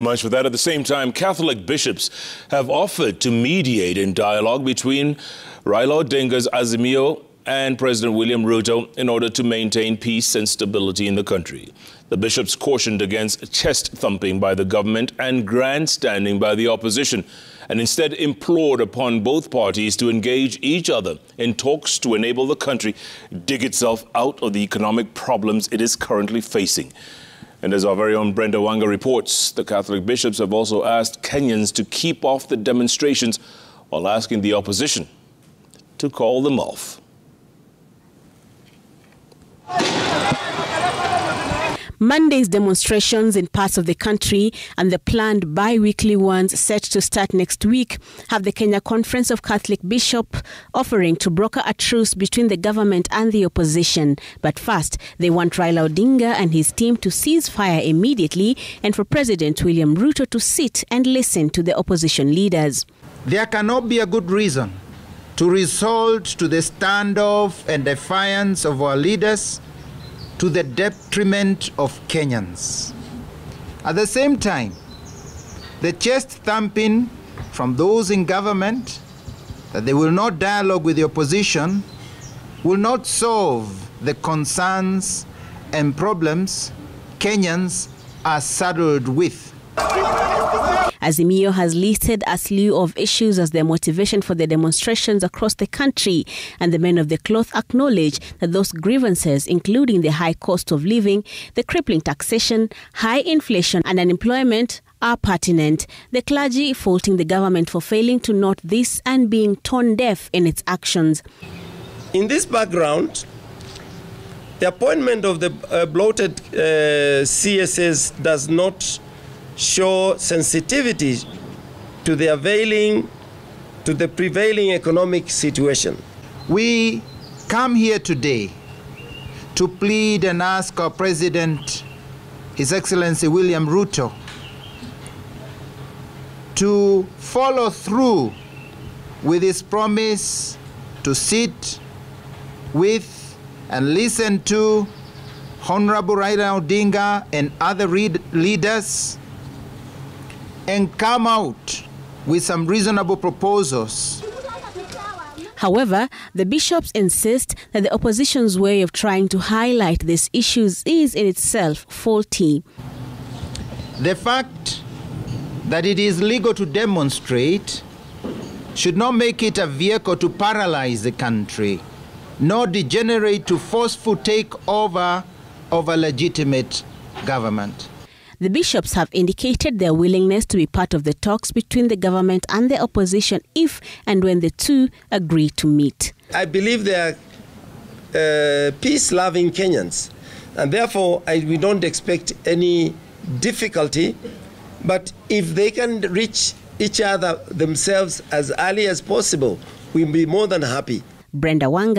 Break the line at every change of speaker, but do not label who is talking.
Much for that. At the same time, Catholic bishops have offered to mediate in dialogue between Raila Odinga's Azimio and President William Ruto in order to maintain peace and stability in the country. The bishops cautioned against chest thumping by the government and grandstanding by the opposition, and instead implored upon both parties to engage each other in talks to enable the country dig itself out of the economic problems it is currently facing. And as our very own Brenda Wanga reports, the Catholic bishops have also asked Kenyans to keep off the demonstrations while asking the opposition to call them off.
Monday's demonstrations in parts of the country and the planned bi-weekly ones set to start next week have the Kenya Conference of Catholic Bishops offering to broker a truce between the government and the opposition. But first, they want Raila Odinga and his team to cease fire immediately and for President William Ruto to sit and listen to the opposition leaders.
There cannot be a good reason to resort to the standoff and defiance of our leaders to the detriment of Kenyans. At the same time, the chest thumping from those in government that they will not dialogue with the opposition will not solve the concerns and problems Kenyans are saddled with.
Azimio has listed a slew of issues as their motivation for the demonstrations across the country, and the men of the cloth acknowledge that those grievances, including the high cost of living, the crippling taxation, high inflation and unemployment, are pertinent. The clergy faulting the government for failing to note this and being tone deaf in its actions.
In this background, the appointment of the bloated CSS does not show sensitivity to the prevailing economic situation.
We come here today to plead and ask our President, His Excellency William Ruto, to follow through with his promise to sit with and listen to Honorable Raila Odinga and other leaders and come out with some reasonable proposals.
However, the bishops insist that the opposition's way of trying to highlight these issues is in itself faulty.
The fact that it is legal to demonstrate should not make it a vehicle to paralyze the country, nor degenerate to forceful takeover of a legitimate government.
The bishops have indicated their willingness to be part of the talks between the government and the opposition if and when the two agree to meet.
I believe they are peace-loving Kenyans, and therefore we don't expect any difficulty. But if they can reach each other themselves as early as possible, we'll be more than happy.
Brenda Wanga.